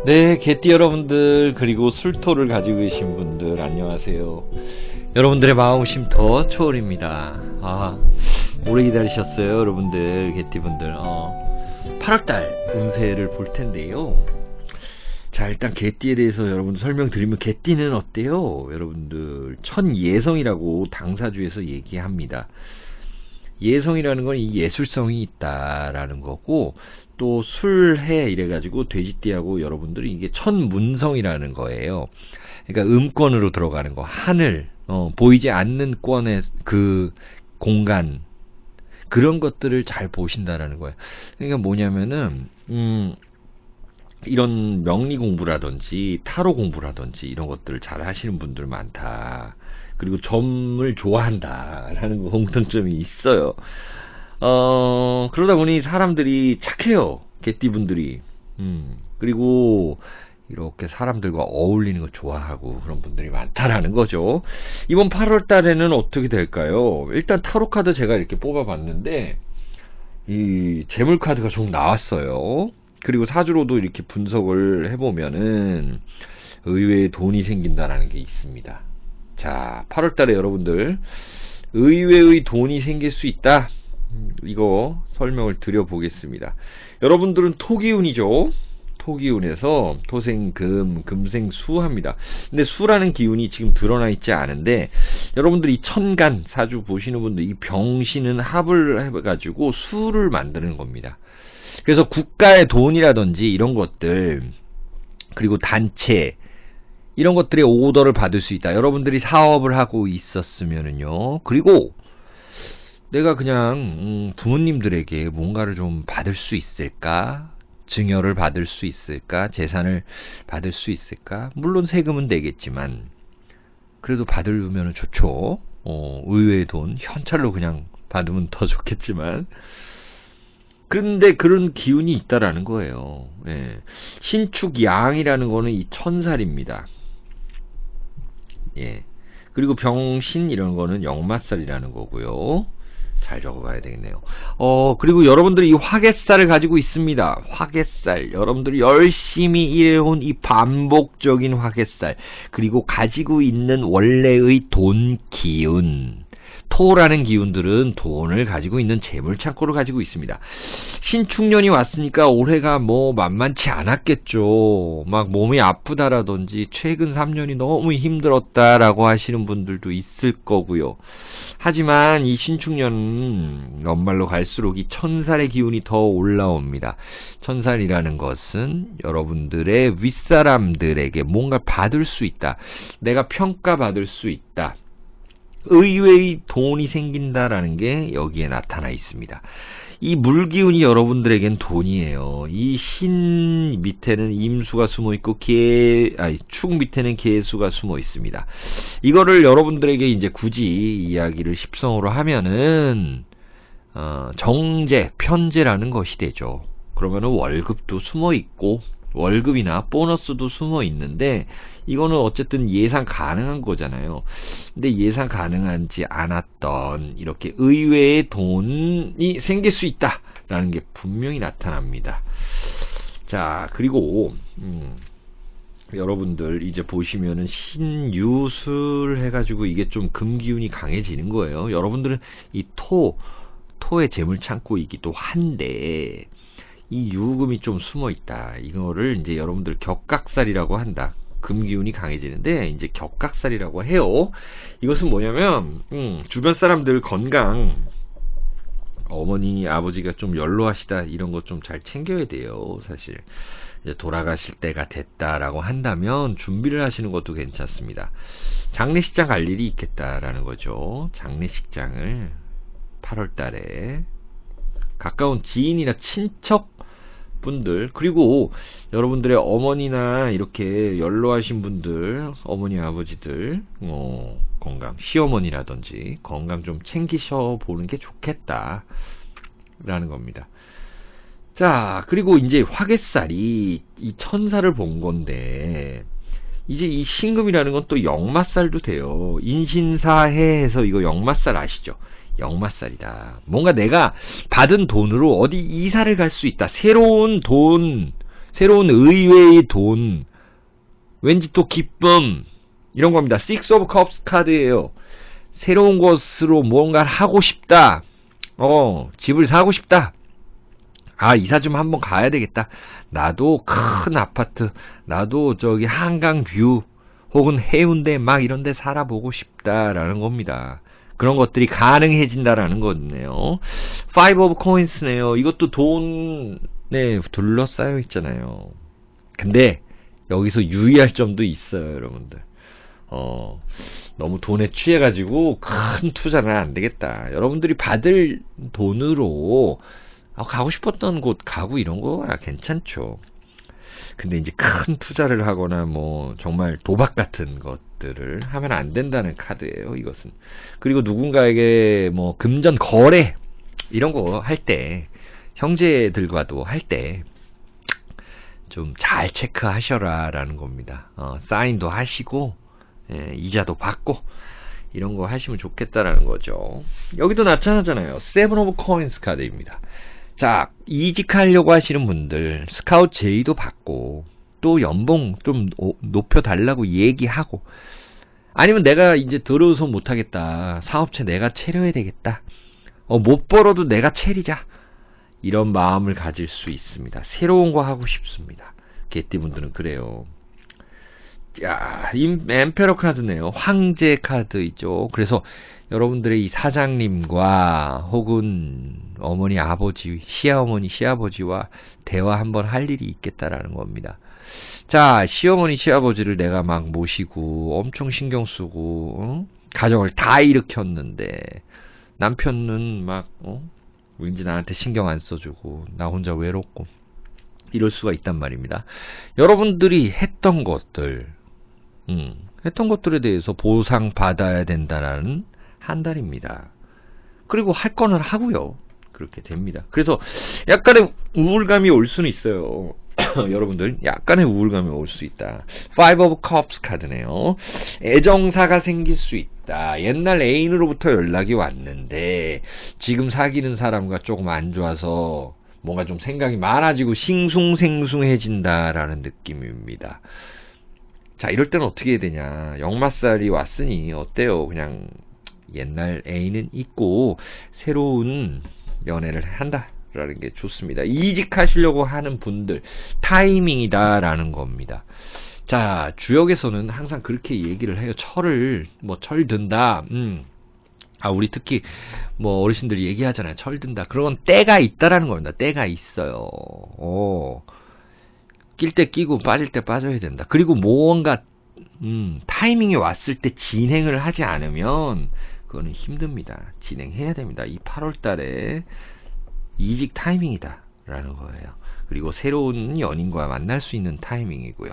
네, 개띠 여러분들, 그리고 술토를 가지고 계신 분들, 안녕하세요. 여러분들의 마음 쉼터 초월입니다. 오래 기다리셨어요, 여러분들, 개띠분들. 8월달 운세를 볼 텐데요. 자, 일단 개띠에 대해서 여러분들 설명드리면, 개띠는 어때요? 여러분들, 천예성이라고 당사주에서 얘기합니다. 예성이라는 건 이 예술성이 있다라는 거고, 또 술해 이래가지고 돼지띠하고 여러분들이 이게 천문성이라는 거예요. 그러니까 음권으로 들어가는 거, 하늘, 보이지 않는 권의 그 공간, 그런 것들을 잘 보신다라는 거예요. 그러니까 뭐냐면은 이런 명리 공부라든지 타로 공부라든지 이런 것들을 잘 하시는 분들 많다. 그리고 점을 좋아한다라는 공통점이 있어요. 그러다 보니 사람들이 착해요. 개띠분들이. 그리고 이렇게 사람들과 어울리는 거 좋아하고 그런 분들이 많다라는 거죠. 이번 8월 달에는 어떻게 될까요? 일단 타로 카드 제가 이렇게 뽑아봤는데 이 재물 카드가 좀 나왔어요. 그리고 사주로도 이렇게 분석을 해보면은 의외의 돈이 생긴다라는 게 있습니다. 자, 8월 달에 여러분들 의외의 돈이 생길 수 있다. 이거 설명을 드려보겠습니다. 여러분들은 토기운이죠. 토기운에서 토생금, 금생수합니다. 근데 수라는 기운이 지금 드러나 있지 않은데, 여러분들이 천간 사주 보시는 분들 이 병신은 합을 해가지고 수를 만드는 겁니다. 그래서 국가의 돈이라든지 이런 것들, 그리고 단체 이런 것들의 오더를 받을 수 있다. 여러분들이 사업을 하고 있었으면은요. 그리고 내가 그냥 부모님들에게 뭔가를 좀 받을 수 있을까? 증여를 받을 수 있을까? 재산을 받을 수 있을까? 물론 세금은 내겠지만 그래도 받으면 좋죠. 의외의 돈 현찰로 그냥 받으면 더 좋겠지만, 그런데 그런 기운이 있다라는 거예요. 예. 신축양이라는 거는 이 천살입니다. 예. 그리고 병신 이런 거는 역마살이라는 거고요. 잘 적어봐야 되겠네요. 그리고 여러분들이 이 화개살을 가지고 있습니다. 화개살. 여러분들이 열심히 일해온 이 반복적인 화개살. 그리고 가지고 있는 원래의 돈 기운. 토라는 기운들은 돈을 가지고 있는 재물 창고를 가지고 있습니다. 신축년이 왔으니까 올해가 뭐 만만치 않았겠죠. 막 몸이 아프다라든지 최근 3년이 너무 힘들었다라고 하시는 분들도 있을 거고요. 하지만 이 신축년은 연말로 갈수록 이 천살의 기운이 더 올라옵니다. 천살이라는 것은 여러분들의 윗사람들에게 뭔가 받을 수 있다. 내가 평가받을 수 있다. 의외의 돈이 생긴다라는 게 여기에 나타나 있습니다. 이 물기운이 여러분들에겐 돈이에요. 이 신 밑에는 임수가 숨어 있고 축 밑에는 계수가 숨어 있습니다. 이거를 여러분들에게 이제 굳이 이야기를 십성으로 하면은 정제, 편제라는 것이 되죠. 그러면은 월급도 숨어 있고 월급이나 보너스도 숨어 있는데, 이거는 어쨌든 예상 가능한 거잖아요. 근데 예상 가능하지 않았던 이렇게 의외의 돈이 생길 수 있다라는 게 분명히 나타납니다. 자, 그리고 여러분들 이제 보시면은 신유술 해가지고 이게 좀 금기운이 강해지는 거예요. 여러분들은 이 토의 재물 창고이기도 한데 이 유금이 좀 숨어 있다. 이거를 이제 여러분들 격각살이라고 한다. 금기운이 강해지는데 이제 격각살이라고 해요. 이것은 뭐냐면 주변 사람들 건강, 어머니 아버지가 좀 연로하시다 이런 것 좀 잘 챙겨야 돼요. 사실 이제 돌아가실 때가 됐다라고 한다면 준비를 하시는 것도 괜찮습니다. 장례식장 갈 일이 있겠다라는 거죠. 장례식장을 8월 달에 가까운 지인이나 친척 분들, 그리고 여러분들의 어머니나 이렇게 연로하신 분들, 어머니 아버지들 건강, 시어머니라든지 건강 좀 챙기셔 보는 게 좋겠다 라는 겁니다. 자, 그리고 이제 화개살이 이 천사를 본 건데, 이제 이 신금이라는 건 또 역마살도 돼요. 인신사해에서 이거 역마살 아시죠? 역마살이다. 뭔가 내가 받은 돈으로 어디 이사를 갈 수 있다. 새로운 돈, 새로운 의외의 돈, 왠지 또 기쁨, 이런 겁니다. Six of Cups 카드예요. 새로운 것으로 뭔가를 하고 싶다. 집을 사고 싶다. 이사 좀 한번 가야 되겠다. 나도 큰 아파트, 나도 저기 한강 뷰, 혹은 해운대 막 이런 데 살아보고 싶다라는 겁니다. 그런 것들이 가능해진다라는 거네요. Five of Coins네요. 이것도 돈에 둘러싸여 있잖아요. 근데 여기서 유의할 점도 있어요, 여러분들. 너무 돈에 취해가지고 큰 투자는 안 되겠다. 여러분들이 받을 돈으로 가고 싶었던 곳 가고 이런 거 괜찮죠. 근데 이제 큰 투자를 하거나 뭐 정말 도박 같은 것들을 하면 안 된다는 카드예요, 이것은. 그리고 누군가에게 뭐 금전 거래 이런 거 할 때, 형제들과도 할 때 좀 잘 체크하셔라 라는 겁니다. 사인도 하시고 이자도 받고 이런 거 하시면 좋겠다라는 거죠. 여기도 나타나잖아요. Seven of Coins 카드입니다. 자, 이직하려고 하시는 분들 스카우트 제의도 받고 또 연봉 좀 높여달라고 얘기하고, 아니면 내가 이제 들어서 못하겠다, 사업체 내가 차려야 되겠다, 못 벌어도 내가 차리자, 이런 마음을 가질 수 있습니다. 새로운 거 하고 싶습니다. 개띠분들은 그래요. 자, 엠페러 카드네요. 황제 카드 있죠. 그래서 여러분들의 이 사장님과 혹은 어머니, 아버지, 시어머니, 시아버지와 대화 한번 할 일이 있겠다라는 겁니다. 자, 시어머니, 시아버지를 내가 막 모시고 엄청 신경 쓰고 가정을 다 일으켰는데 남편은 막 왠지 나한테 신경 안 써주고 나 혼자 외롭고 이럴 수가 있단 말입니다. 여러분들이 했던 것들에 대해서 보상받아야 된다라는 한 달입니다. 그리고 할 거는 하고요. 그렇게 됩니다. 그래서 약간의 우울감이 올 수는 있어요. 여러분들, 약간의 우울감이 올 수 있다. Five of Cups 카드네요. 애정사가 생길 수 있다. 옛날 애인으로부터 연락이 왔는데 지금 사귀는 사람과 조금 안 좋아서 뭔가 좀 생각이 많아지고 싱숭생숭해진다라는 느낌입니다. 자, 이럴 때는 어떻게 해야 되냐. 역마살이 왔으니 어때요? 그냥 옛날 애인은 있고 새로운 연애를 한다라는 게 좋습니다. 이직하시려고 하는 분들 타이밍이다라는 겁니다. 자, 주역에서는 항상 그렇게 얘기를 해요. 철든다. 우리 특히 뭐 어르신들이 얘기하잖아요. 철든다. 그런 때가 있다라는 겁니다. 때가 있어요. 낄 때 끼고 빠질 때 빠져야 된다. 그리고 뭔가 타이밍이 왔을 때 진행을 하지 않으면 그거는 힘듭니다. 진행해야 됩니다. 이 8월 달에 이직 타이밍이다 라는 거예요. 그리고 새로운 연인과 만날 수 있는 타이밍이고요.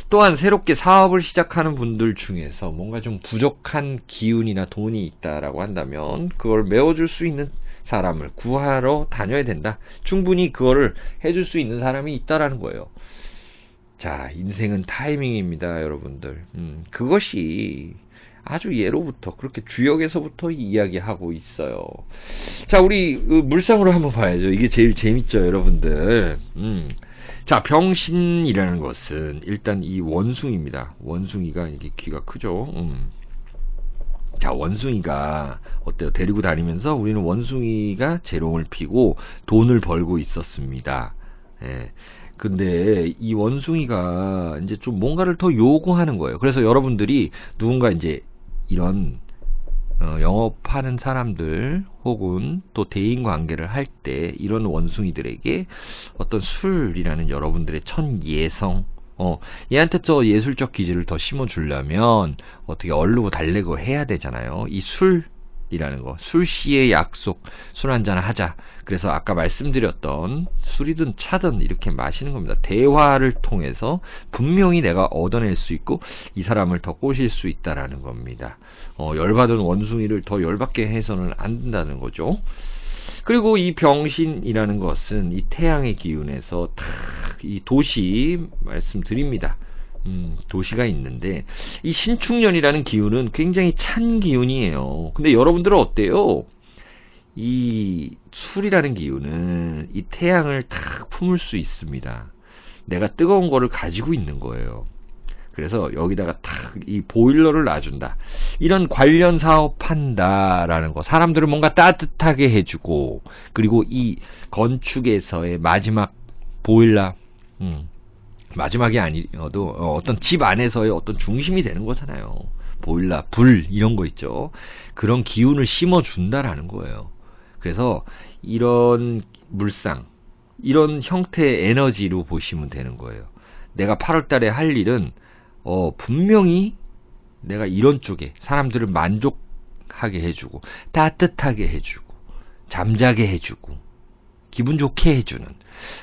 또한 새롭게 사업을 시작하는 분들 중에서 뭔가 좀 부족한 기운이나 돈이 있다라고 한다면 그걸 메워줄 수 있는 사람을 구하러 다녀야 된다. 충분히 그거를 해줄 수 있는 사람이 있다라는 거예요. 자, 인생은 타이밍입니다, 여러분들. 그것이 아주 예로부터 그렇게 주역에서부터 이야기하고 있어요. 자, 우리 물상으로 한번 봐야죠. 이게 제일 재밌죠, 여러분들. 자, 병신이라는 것은 일단 이 원숭이입니다. 원숭이가 이게 귀가 크죠. 자, 원숭이가 어때요? 데리고 다니면서 우리는 원숭이가 재롱을 피고 돈을 벌고 있었습니다. 예. 근데 이 원숭이가 이제 좀 뭔가를 더 요구하는 거예요. 그래서 여러분들이 누군가 이제 이런 영업하는 사람들 혹은 또 대인 관계를 할 때 이런 원숭이들에게 어떤 술이라는 여러분들의 첫 예성, 얘한테 저 예술적 기질을 더 심어주려면 어떻게 얼르고 달래고 해야 되잖아요. 이 술이라는 거, 술시의 약속, 술 한잔 하자. 그래서 아까 말씀드렸던 술이든 차든 이렇게 마시는 겁니다. 대화를 통해서 분명히 내가 얻어낼 수 있고 이 사람을 더 꼬실 수 있다라는 겁니다. 열받은 원숭이를 더 열받게 해서는 안 된다는 거죠. 그리고 이 병신이라는 것은 이 태양의 기운에서 이 도시 말씀드립니다. 도시가 있는데 이 신축년이라는 기운은 굉장히 찬 기운이에요. 근데 여러분들은 어때요? 이 술이라는 기운은 이 태양을 탁 품을 수 있습니다. 내가 뜨거운 거를 가지고 있는 거예요. 그래서 여기다가 탁 이 보일러를 놔준다. 이런 관련 사업 한다라는 거. 사람들을 뭔가 따뜻하게 해주고, 그리고 이 건축에서의 마지막 보일러, 마지막이 아니어도 어떤 집 안에서의 어떤 중심이 되는 거잖아요. 보일러, 불 이런 거 있죠. 그런 기운을 심어준다라는 거예요. 그래서 이런 물상, 이런 형태의 에너지로 보시면 되는 거예요. 내가 8월 달에 할 일은 분명히 내가 이런 쪽에 사람들을 만족하게 해주고, 따뜻하게 해주고, 잠자게 해주고, 기분 좋게 해주는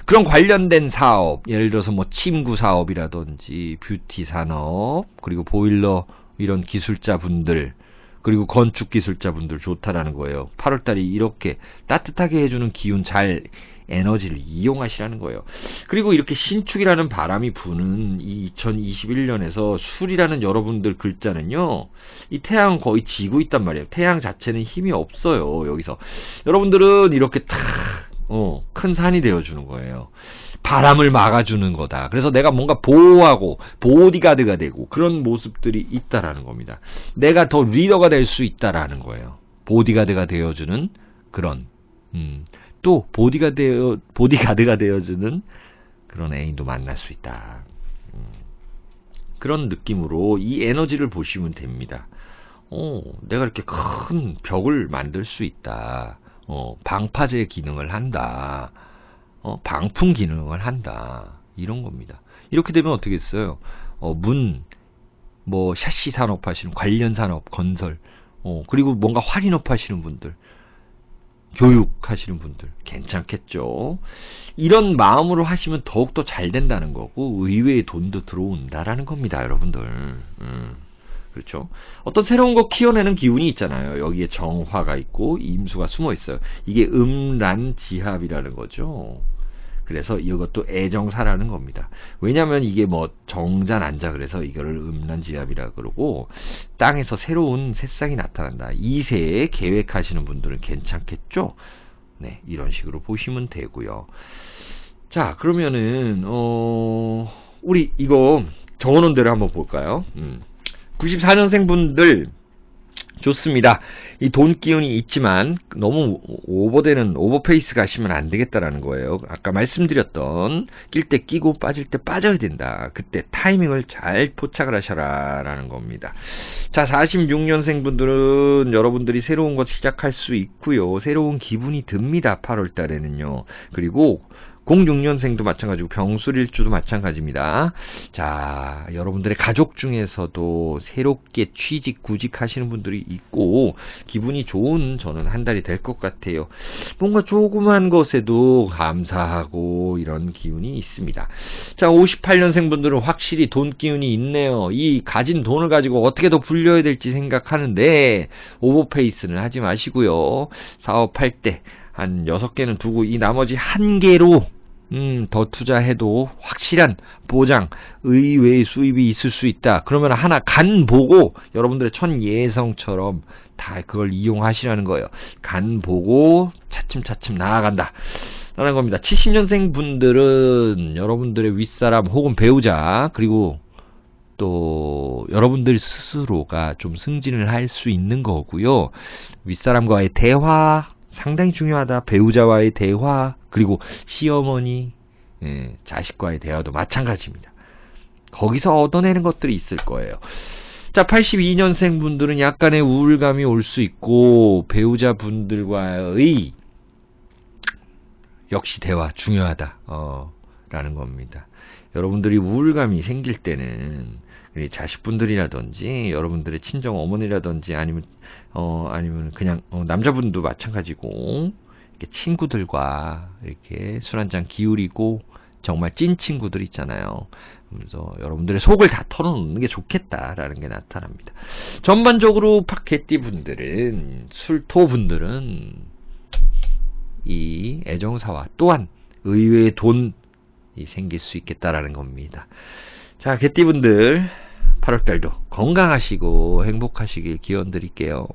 그런 관련된 사업, 예를 들어서 뭐 침구 사업이라든지 뷰티 산업, 그리고 보일러 이런 기술자분들, 그리고 건축 기술자분들 좋다라는 거예요. 8월달이 이렇게 따뜻하게 해주는 기운, 잘 에너지를 이용하시라는 거예요. 그리고 이렇게 신축이라는 바람이 부는 이 2021년에서 술이라는 여러분들 글자는요, 이 태양은 거의 지고 있단 말이에요. 태양 자체는 힘이 없어요. 여기서 여러분들은 이렇게 큰 산이 되어주는 거예요. 바람을 막아주는 거다. 그래서 내가 뭔가 보호하고 보디가드가 되고 그런 모습들이 있다라는 겁니다. 내가 더 리더가 될 수 있다라는 거예요. 보디가드가 되어주는 그런 또 보디가드가 되어주는 그런 애인도 만날 수 있다. 그런 느낌으로 이 에너지를 보시면 됩니다. 내가 이렇게 큰 벽을 만들 수 있다. 방파제 기능을 한다. 방풍 기능을 한다. 이런 겁니다. 이렇게 되면 어떻게 했어요? 샤시 산업 하시는 관련 산업, 건설, 그리고 뭔가 할인업 하시는 분들, 교육 하시는 분들 괜찮겠죠. 이런 마음으로 하시면 더욱더 잘 된다는 거고, 의외의 돈도 들어온다라는 겁니다, 여러분들. 그렇죠. 어떤 새로운 거 키워내는 기운이 있잖아요. 여기에 정화가 있고 임수가 숨어 있어요. 이게 음란지합이라는 거죠. 그래서 이것도 애정사라는 겁니다. 왜냐하면 이게 뭐 정자난자, 그래서 이거를 음란지합이라 그러고, 땅에서 새로운 새싹이 나타난다. 2세에 계획하시는 분들은 괜찮겠죠. 네, 이런 식으로 보시면 되고요. 자, 그러면은 우리 이거 적어놓은 대로 한번 볼까요? 94년생 분들 좋습니다. 이 돈 기운이 있지만 너무 오버페이스 가시면 안 되겠다라는 거예요. 아까 말씀드렸던 낄 때 끼고 빠질 때 빠져야 된다. 그때 타이밍을 잘 포착을 하셔라 라는 겁니다. 자, 46년생 분들은 여러분들이 새로운 것 시작할 수 있고요. 새로운 기분이 듭니다. 8월 달에는요. 그리고 06년생도 마찬가지고 병술일주도 마찬가지입니다. 자, 여러분들의 가족 중에서도 새롭게 취직, 구직 하시는 분들이 있고 기분이 좋은 저는 한 달이 될 것 같아요. 뭔가 조그만 것에도 감사하고 이런 기운이 있습니다. 자, 58년생 분들은 확실히 돈 기운이 있네요. 이 가진 돈을 가지고 어떻게 더 불려야 될지 생각하는데 오버페이스는 하지 마시고요. 사업할 때 한 6개는 두고 이 나머지 1개로 더 투자해도 확실한 보장, 의외의 수입이 있을 수 있다. 그러면 하나 간 보고 여러분들의 천예성처럼 다 그걸 이용하시라는 거예요. 간 보고 차츰차츰 나아간다 라는 겁니다. 70년생 분들은 여러분들의 윗사람 혹은 배우자, 그리고 또 여러분들 스스로가 좀 승진을 할 수 있는 거고요. 윗사람과의 대화 상당히 중요하다. 배우자와의 대화, 그리고 시어머니, 자식과의 대화도 마찬가지입니다. 거기서 얻어내는 것들이 있을 거예요. 자, 82년생 분들은 약간의 우울감이 올 수 있고, 배우자분들과의 역시 대화 중요하다 라는 겁니다. 여러분들이 우울감이 생길 때는 자식분들이라든지 여러분들의 친정 어머니라든지 아니면 그냥 남자분도 마찬가지고 이렇게 친구들과 이렇게 술 한잔 기울이고 정말 찐 친구들 있잖아요. 그래서 여러분들의 속을 다 털어놓는 게 좋겠다라는 게 나타납니다. 전반적으로 팟캐티 분들은, 술토 분들은 이 애정사와 또한 의외의 돈이 생길 수 있겠다라는 겁니다. 자, 개띠분들 8월달도 건강하시고 행복하시길 기원 드릴게요.